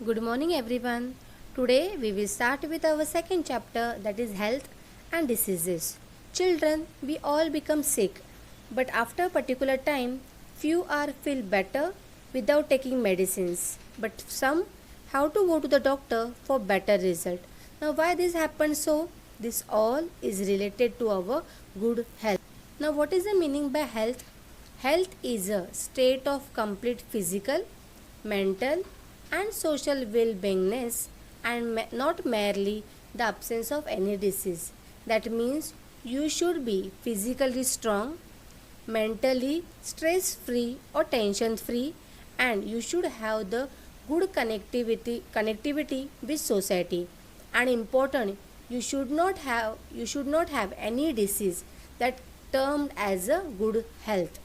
Good morning, everyone. Today we will start with our second chapter, that is health and diseases. Children, we all become sick, but after a particular time, few are feel better without taking medicines, but some have to go to the doctor for better result. Now, why this happens so? This all is related to our good health. Now, what is the meaning by health? Health is a state of complete physical, mental, and social well beingness, and not merely the absence of any disease. That means you should be physically strong, mentally stress free or tension free, and you should have the good connectivity with society. And important, you should not have any disease that termed as a good health.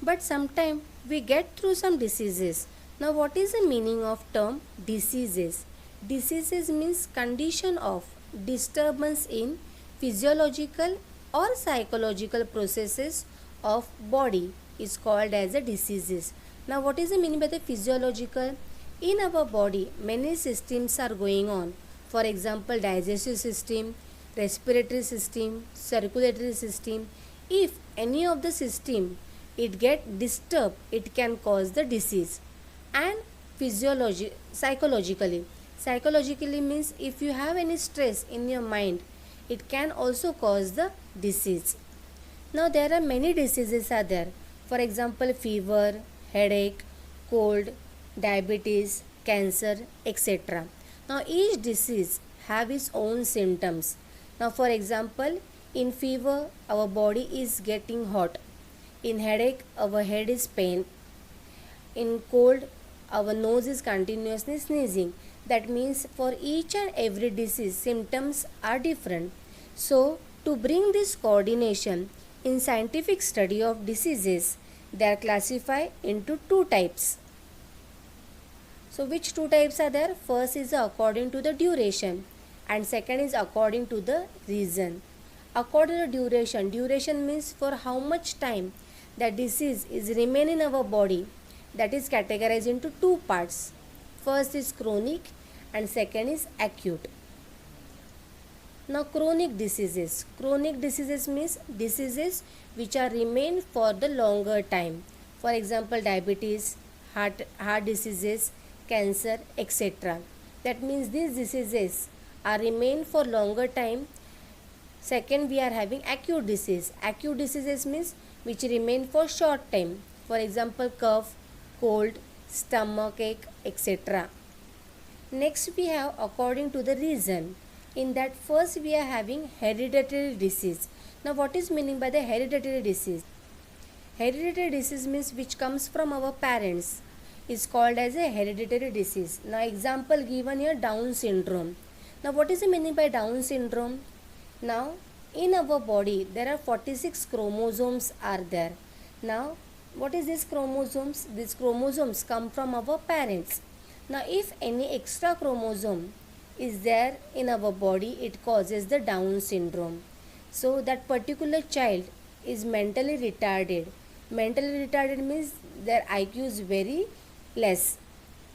But sometimes we get through some diseases. Now, what is the meaning of term diseases? Diseases means condition of disturbance in physiological or psychological processes of body is called as a diseases. Now, what is the meaning by the physiological? In our body, many systems are going on. For example, digestive system, respiratory system, circulatory system. If any of the system it get disturbed, it can cause the disease. And psychologically means if you have any stress in your mind, it can also cause the disease. Now there are many diseases are there. For example, fever, headache, cold, diabetes, cancer, etc. Now each disease have its own symptoms. Now for example, in fever our body is getting hot. In headache our head is pain. In cold our nose is continuously sneezing. That means for each and every disease symptoms are different. So to bring this coordination in scientific study of diseases, they are classified into two types. So which two types are there? First is according to the duration and second is according to the reason. According to duration, duration means for how much time the disease is remain in our body. That is categorized into two parts. First is chronic and second is acute. Now chronic diseases. Chronic diseases means diseases which are remain for the longer time. For example, diabetes, heart diseases, cancer, etc. That means these diseases are remain for longer time. Second, we are having acute disease. Acute diseases means which remain for short time. For example, cough, cold, stomach ache, etc. Next, we have according to the reason. In that first we are having hereditary disease. Now what is meaning by the hereditary disease? Hereditary disease means which comes from our parents is called as a hereditary disease. Now example given here, Down syndrome. Now what is the meaning by Down syndrome? Now in our body there are 46 chromosomes are there. Now what is these chromosomes? These chromosomes come from our parents. Now if any extra chromosome is there in our body, it causes the Down syndrome. So that particular child is mentally retarded. Mentally retarded means their IQ is very less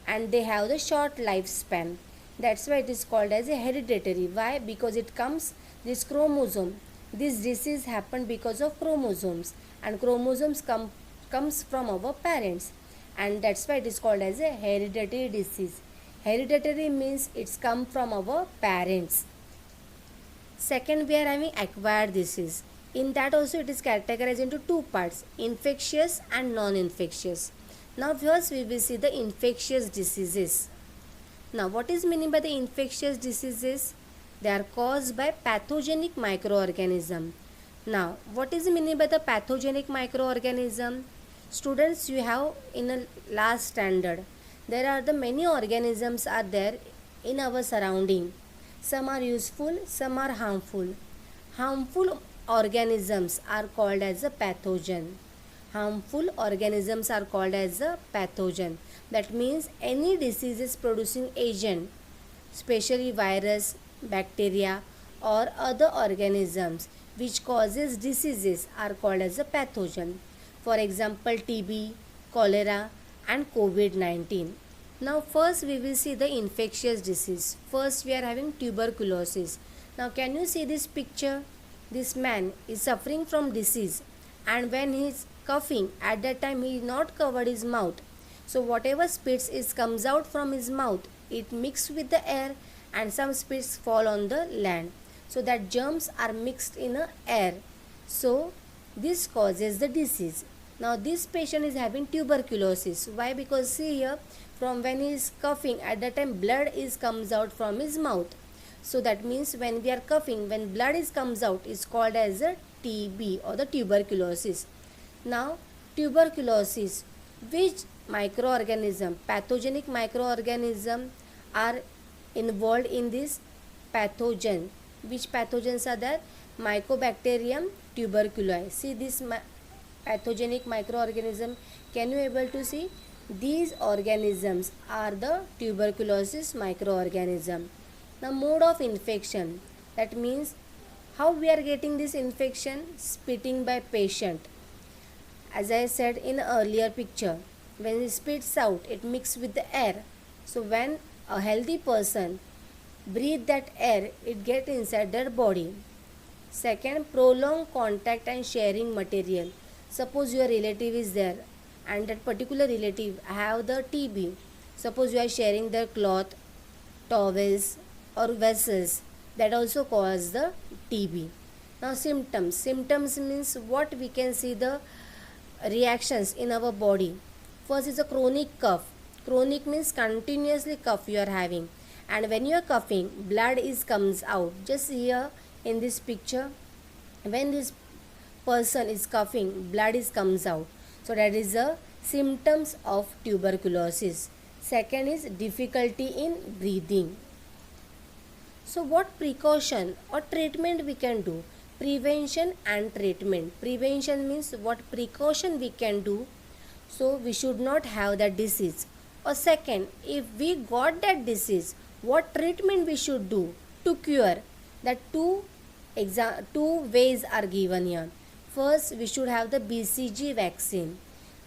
and they have the short lifespan. That's why it is called as a hereditary. Why? Because it comes this chromosome. This disease happened because of chromosomes and chromosomes comes from our parents, and that's why it is called as a hereditary disease. Hereditary means it's come from our parents. Second, we are having acquired disease. In that also it is categorized into two parts, infectious and non-infectious. Now first we will see the infectious diseases. Now what is meaning by the infectious diseases? They are caused by pathogenic microorganism. Now what is the meaning by the pathogenic microorganism? Students, you have in a last standard, there are the many organisms are there in our surrounding. Some are useful, some are harmful. Harmful organisms are called as a pathogen. Harmful organisms are called as a pathogen. That means any diseases producing agent, especially virus, bacteria or other organisms which causes diseases are called as a pathogen. For example, TB, cholera and COVID-19. Now first we will see the infectious disease. First we are having tuberculosis. Now can you see this picture? This man is suffering from disease, and when he is coughing, at that time he is not covered his mouth. So whatever spits is comes out from his mouth, it mixed with the air, and some spits fall on the land. So that germs are mixed in the air. So this causes the disease. Now this patient is having tuberculosis. Why? Because see here, from when he is coughing, at that time blood is comes out from his mouth. So that means when we are coughing, when blood is comes out, is called as a TB or the tuberculosis. Now tuberculosis, which microorganism, pathogenic microorganism are involved in this pathogen? Which pathogens are there? Mycobacterium tuberculosis. See this pathogenic microorganism. Can you able to see? These organisms are the tuberculosis microorganism. Now mode of infection, that means how we are getting this infection? Spitting by patient. As I said in earlier picture, when it spits out, it mixes with the air. So when a healthy person breathe that air, it get inside their body. Second, prolonged contact and sharing material. Suppose your relative is there and that particular relative have the TB. Suppose you are sharing their cloth, towels or vessels, that also cause the TB. Now symptoms. Symptoms means what we can see the reactions in our body. First is a chronic cough. Chronic means continuously cough you are having, and when you are coughing, blood is comes out. Just here in this picture, when this person is coughing, blood is comes out. So that is the symptoms of tuberculosis. Second is difficulty in breathing. So what precaution or treatment we can do? Prevention and treatment. Prevention means what precaution we can do, so we should not have that disease. Or second, if we got that disease, what treatment we should do to cure? That two ways are given here. First, we should have the BCG vaccine.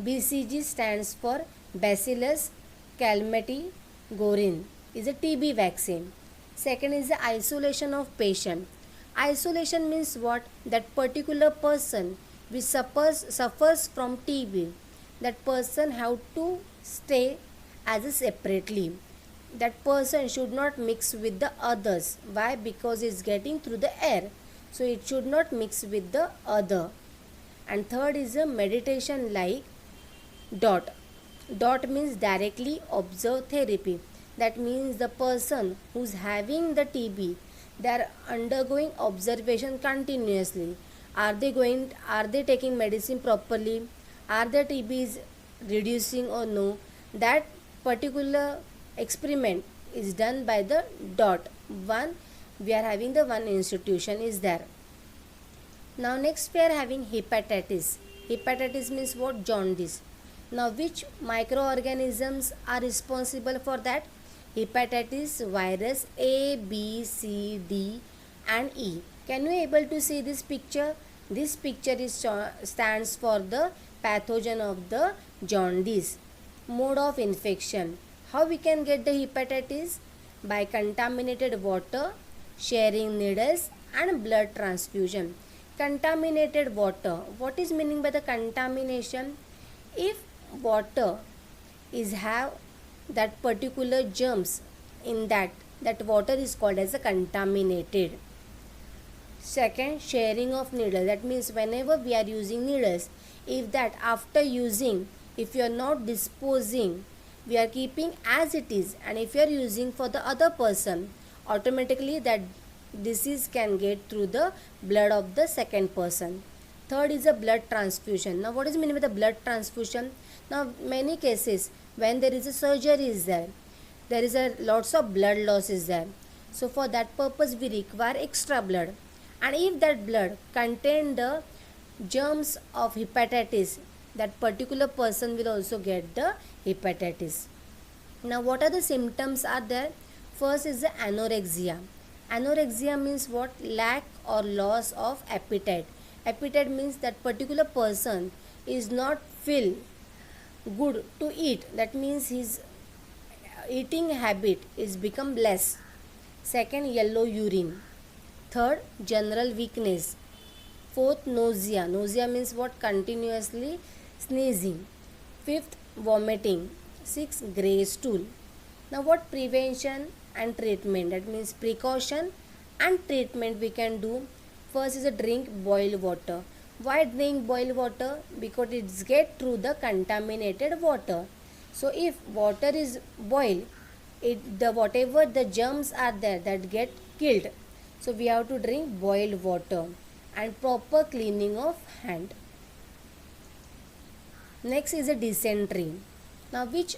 BCG stands for Bacillus calmette-guerin, is a TB vaccine. Second is the isolation of patient. Isolation means what? That particular person which suffers from TB, that person have to stay as a separately. That person should not mix with the others. Why? Because it's getting through the air, so it should not mix with the other. And third is a meditation like DOT. DOT means directly observe therapy. That means the person who's having the TB, they are undergoing observation continuously. Are they taking medicine properly? Are their TB is reducing or no? That particular experiment is done by the DOT. One, we are having the one institution is there. Now next we are having hepatitis. Hepatitis means what? Jaundice. Now which microorganisms are responsible for that? Hepatitis virus A, B, C, D and E. Can you able to see this picture? This picture is stands for the pathogen of the jaundice. Mode of infection. How we can get the hepatitis? By contaminated water, sharing needles and blood transfusion. Contaminated water. What is meaning by the contamination? If water is have that particular germs in that water is called as a contaminated. Second, sharing of needle. That means whenever we are using needles, if that after using, if you are not disposing, we are keeping as it is, and if you are using for the other person, automatically that disease can get through the blood of the second person. Third is a blood transfusion. Now what is meaning by the blood transfusion? Now many cases when there is a surgery is there is a lots of blood loss is there. So for that purpose we require extra blood, and if that blood contain the germs of hepatitis, that particular person will also get the hepatitis. Now what are the symptoms are there? First is the anorexia. Anorexia means what? Lack or loss of appetite. Appetite means that particular person is not feel good to eat. That means his eating habit is become less. Second, yellow urine. Third, general weakness. Fourth, nausea. Nausea means what? Continuously sneezing. Fifth, vomiting. Sixth, grey stool. Now what prevention and treatment? That means precaution and treatment we can do. First is a drink boiled water. Why drink boiled water? Because it's get through the contaminated water. So if water is boiled, the whatever the germs are there that get killed. So we have to drink boiled water and proper cleaning of hand. Next is a dysentery. Now which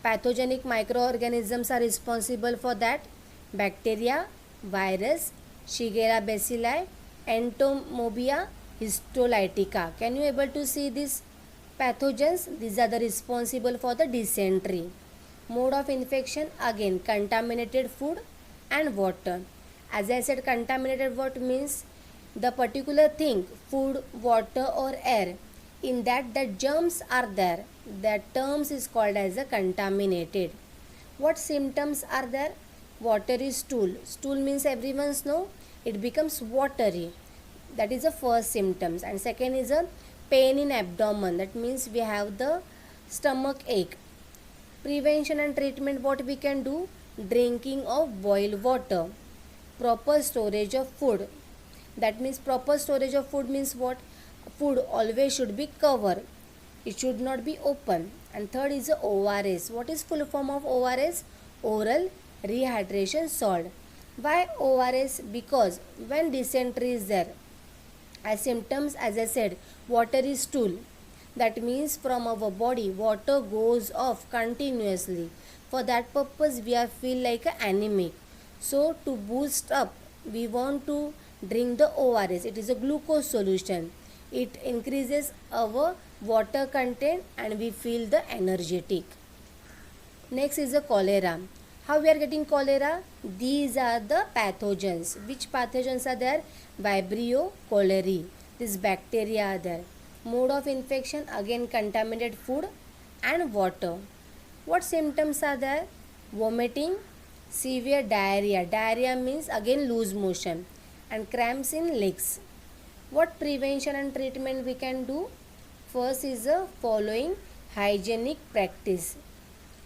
pathogenic microorganisms are responsible for that? Bacteria, virus, Shigella bacilli, Entomobia histolytica. Can you able to see these pathogens? These are the responsible for the dysentery. Mode of infection, again contaminated food and water. As I said, contaminated water means the particular thing, food, water or air, in that the germs are there. That terms is called as a contaminated. What symptoms are there? Watery stool. Stool means everyone's know it becomes watery. That is the first symptoms. And second is a pain in abdomen. That means we have the stomach ache. Prevention and treatment, what we can do? Drinking of boiled water. Proper storage of food. That means proper storage of food means what? Food always should be covered. It should not be open. And third is the ORS. What is full form of ORS? Oral rehydration salt. Why ORS? Because when dysentery is there, as symptoms, as I said, watery stool. That means from our body water goes off continuously. For that purpose we are feel like anemic. So to boost up, we want to drink the ORS. It is a glucose solution. It increases our water content and we feel the energetic. Next is the cholera. How we are getting cholera? These are the pathogens. Which pathogens are there? Vibrio cholerae. This bacteria are there. Mode of infection, again contaminated food and water. What symptoms are there? Vomiting, severe diarrhea. Diarrhea means again loose motion, and cramps in legs. What prevention and treatment we can do? First is the following hygienic practice.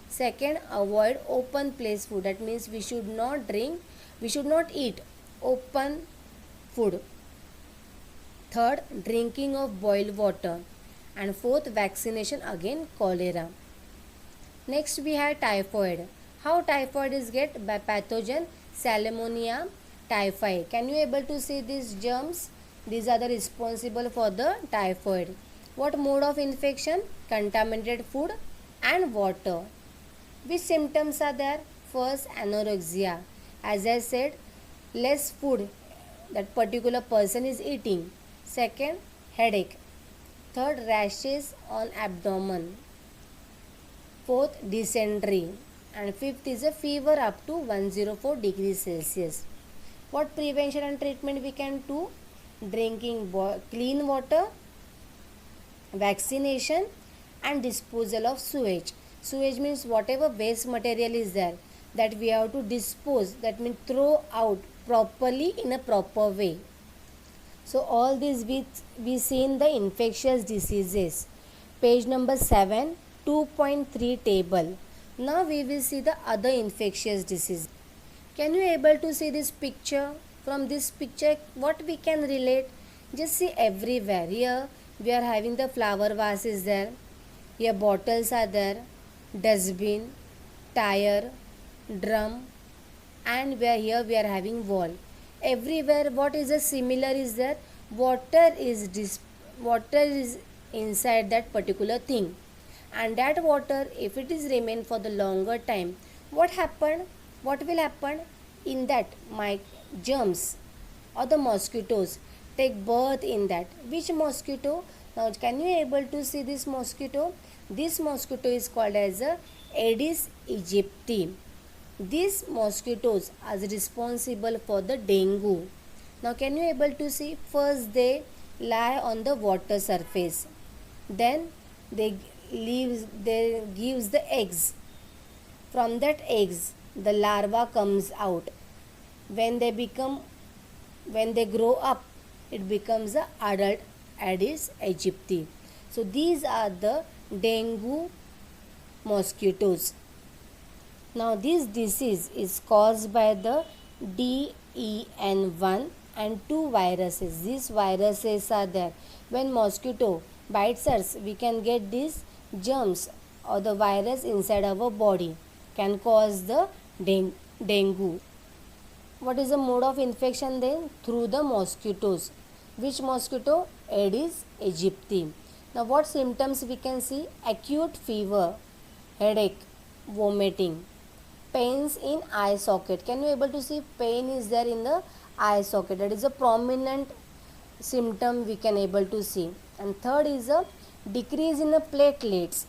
Second, avoid open place food. That means we should not eat open food. Third, drinking of boiled water. And fourth, vaccination again cholera. Next we have typhoid. How typhoid is get? By pathogen Salmonella typhi. Can you able to see these germs? These are the responsible for the typhoid. What mode of infection? Contaminated food and water. Which symptoms are there? First, anorexia. As I said, less food that particular person is eating. Second, headache. Third, rashes on abdomen. Fourth, dysentery. And fifth is a fever up to 104 degrees Celsius. What prevention and treatment we can do? Drinking clean water, vaccination and disposal of sewage. Sewage means whatever waste material is there that we have to dispose, that means throw out properly in a proper way. So all these we see in the infectious diseases. Page number 7, 2.3 table. Now we will see the other infectious disease. Can you able to see this picture? From this picture what we can relate? Just see everywhere. Here we are having the flower vase is there. Here bottles are there. Dustbin, tire, drum, and here we are having wall. Everywhere what is a similar is there? Water is inside that particular thing, and that water, if it is remain for the longer time, what will happen? In that my germs or the mosquitoes take birth in that. Which mosquito? Now can you able to see this mosquito? This mosquito is called as a Aedes aegypti. These mosquitoes are responsible for the dengue. Now can you able to see? First they lie on the water surface, then they gives the eggs, From that eggs, the larva comes out. When they become, when they grow up, it becomes the adult Aedes aegypti. So these are the dengue mosquitoes. Now this disease is caused by the DEN1 and 2 viruses. These viruses are there. When mosquito bites us, we can get these germs or the virus inside our body, can cause the dengue. What is the mode of infection then? Through the mosquitoes. Which mosquito? Aedes aegypti. Now what symptoms we can see? Acute fever, headache, vomiting, pains in eye socket. Can you able to see pain is there in the eye socket? That is a prominent symptom we can able to see. And third is a decrease in the platelets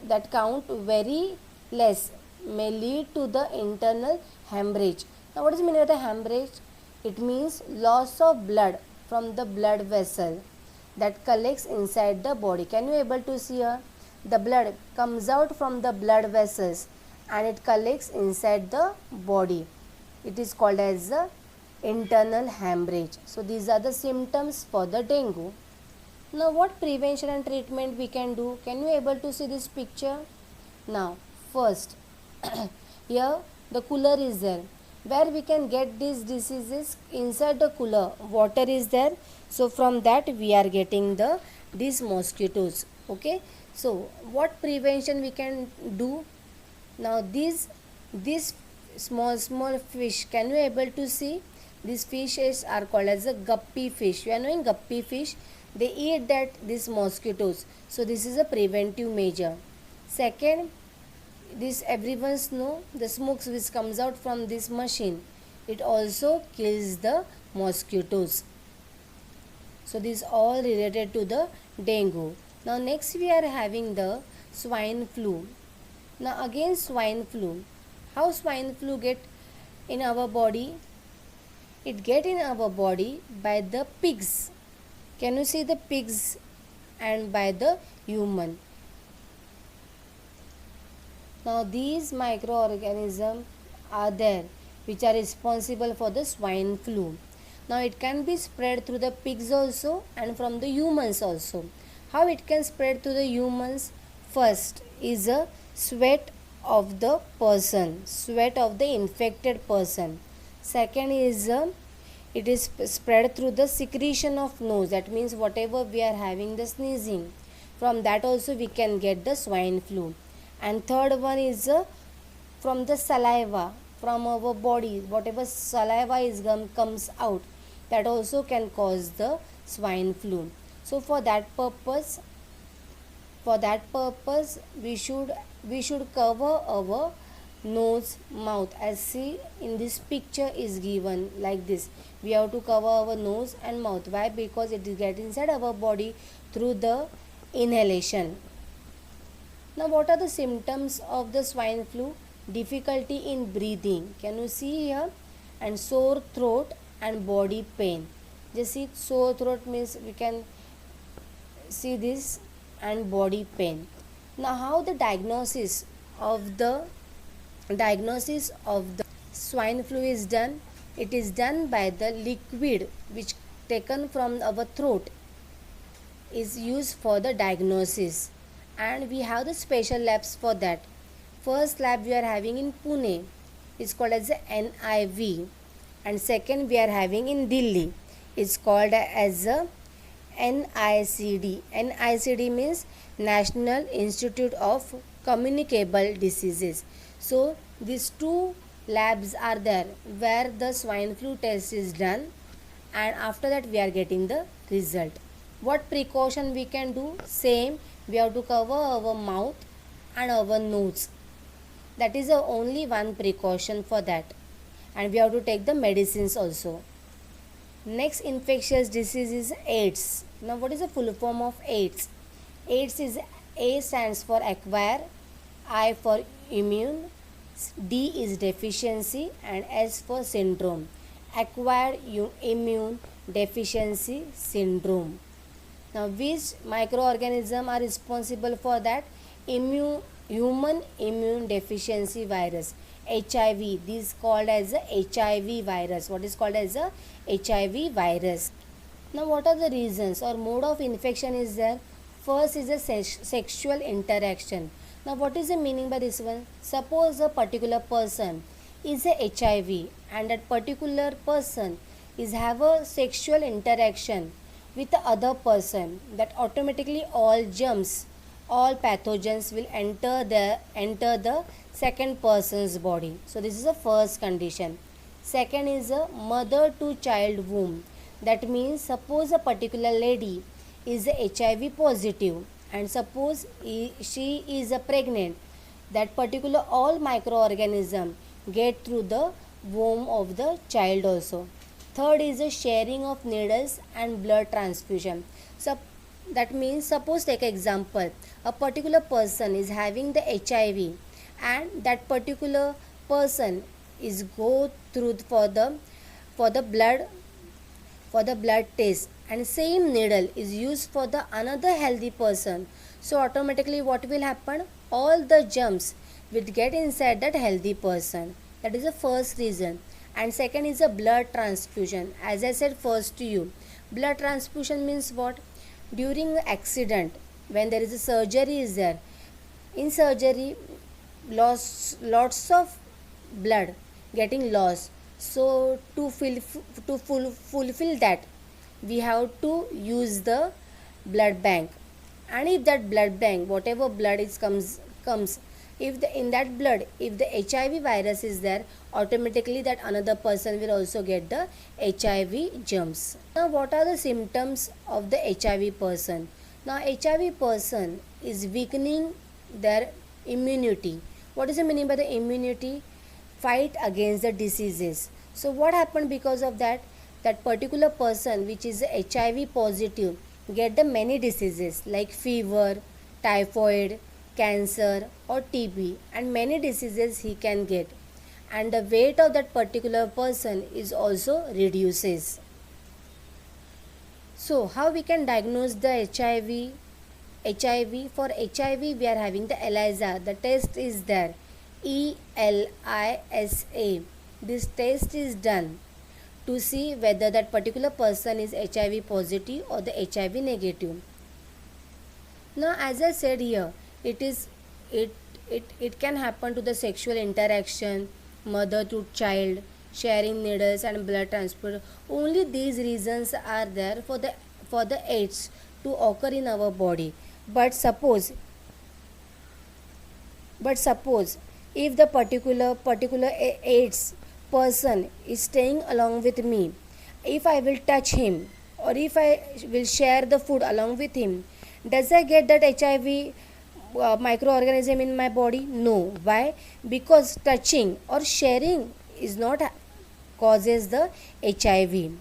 that count very less, may lead to the internal hemorrhage. Now what is the meaning of the hemorrhage? It means loss of blood from the blood vessel that collects inside the body. Can you able to see here? The blood comes out from the blood vessels and it collects inside the body. It is called as the internal hemorrhage. So these are the symptoms for the dengue. Now what prevention and treatment we can do? Can you able to see this picture? Now first here the cooler is there. Where we can get these diseases? Inside the cooler water is there. So from that we are getting these mosquitoes. Okay. So what prevention we can do? Now these small fish, can you able to see? These fishes are called as a guppy fish. You are knowing guppy fish? They eat these mosquitoes. So this is a preventive measure. Second, this everyone's know, the smokes which comes out from this machine, it also kills the mosquitoes. So this all related to the dengue. Now next we are having the swine flu. Now again swine flu. How swine flu get in our body? It get in our body by the pigs. Can you see the pigs? And by the human. Now these microorganisms are there which are responsible for the swine flu. Now it can be spread through the pigs also and from the humans also. How it can spread to the humans? First is a sweat of the person, sweat of the infected person. Second is it is spread through the secretion of nose. That means whatever we are having the sneezing, from that also we can get the swine flu. And third one is from the saliva, from our body, whatever saliva is comes out, that also can cause the swine flu. So for that purpose we should cover our nose, mouth, as see in this picture is given like this. We have to cover our nose and mouth. Why? Because it is get inside our body through the inhalation. Now what are the symptoms of the swine flu? Difficulty in breathing. Can you see here? And sore throat and body pain. Just see, sore throat means we can see this, and body pain. Now how the diagnosis of the swine flu is done? It is done by the liquid which taken from our throat is used for the diagnosis, and we have the special labs for that. First lab we are having in Pune is called as the NIV, and second we are having in Delhi, it's called as a NICD. NICD means National Institute of Communicable Diseases. So these two labs are there where the swine flu test is done, and after that we are getting the result. What precaution we can do? Same, we have to cover our mouth and our nose. That is the only one precaution for that, and we have to take the medicines also. Next infectious disease is AIDS. Now what is the full form of AIDS? AIDS is, A stands for acquire, I for immune, D is deficiency, and S for syndrome. Acquired immune deficiency syndrome. Now which microorganisms are responsible for that? human immune deficiency virus, HIV. This is called as a HIV virus. What is called as a HIV virus? Now, what are the reasons or mode of infection is there? First is a sexual interaction. Now, what is the meaning by this one? Suppose a particular person is a HIV and that particular person is have a sexual interaction with the other person, that automatically all germs, all pathogens will enter the second person's body. So this is the first condition. Second is a mother to child womb. That means suppose a particular lady is HIV positive and suppose she is a pregnant, that particular all microorganism get through the womb of the child also. Third is the sharing of needles and blood transfusion. So that means suppose take example, a particular person is having the HIV and that particular person is go through for the blood test and same needle is used for the another healthy person. So automatically what will happen? All the germs will get inside that healthy person. That is the first reason. And second is a blood transfusion. As I said first to you, blood transfusion means what? During accident, when there is a surgery is there, in surgery lots of blood getting lost. So to fulfill that, we have to use the blood bank. And if that blood bank, whatever blood is comes, if in that blood, if the HIV virus is there, automatically that another person will also get the HIV germs. Now, what are the symptoms of the HIV person? Now, HIV person is weakening their immunity. What is the meaning by the immunity? Fight against the diseases. So what happened because of that? That particular person which is HIV positive get the many diseases like fever, typhoid, cancer or TB, and many diseases he can get, and the weight of that particular person is also reduces. So how we can diagnose the HIV? For HIV we are having the ELISA. The test is there, ELISA. This test is done to see whether that particular person is HIV positive or the HIV negative. Now, as I said here, it can happen to the sexual interaction, mother to child, sharing needles and blood transport. Only these reasons are there for the AIDS to occur in our body. But suppose if the particular AIDS person is staying along with me, if I will touch him or if I will share the food along with him, does I get that HIV microorganism in my body? No. Why? Because touching or sharing is not causes the HIV.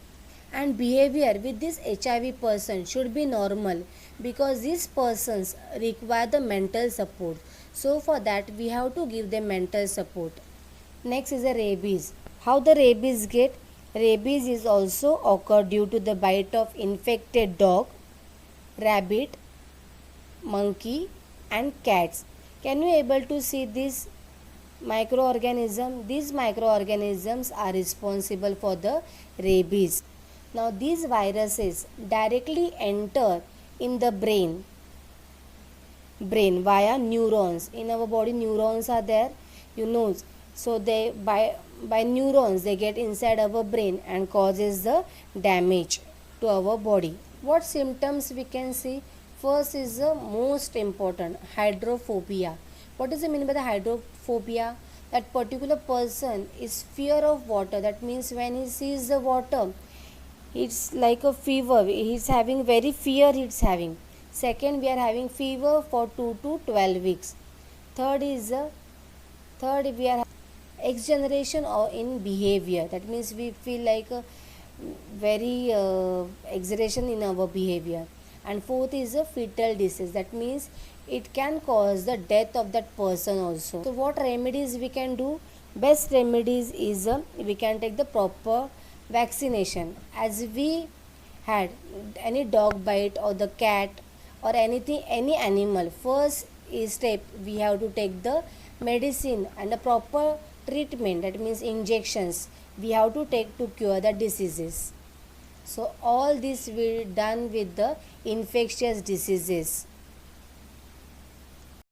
And behavior with this HIV person should be normal because these persons require the mental support. So for that we have to give them mental support. Next is the rabies. How the rabies get? Rabies is also occur due to the bite of infected dog, rabbit, monkey and cats. Can you able to see this microorganism? These microorganisms are responsible for the rabies. Now these viruses directly enter in the brain via neurons. In our body neurons are there, you know. So they by neurons they get inside our brain and causes the damage to our body. What symptoms we can see? First is the most important, hydrophobia. What is the meaning by the hydrophobia? That particular person is fear of water. That means when he sees the water, it's like a fever. He's having very fear he's having. Second, we are having fever for 2 to 12 weeks. Third we are exageration or in behavior. That means we feel like a very exaggeration in our behavior. And fourth is a fetal disease. That means it can cause the death of that person also. So what remedies we can do? Best remedies is we can take the proper vaccination. As we had any dog bite or the cat or anything, any animal, first step we have to take the medicine and the proper treatment, that means injections we have to take to cure the diseases. So all this will done with the infectious diseases.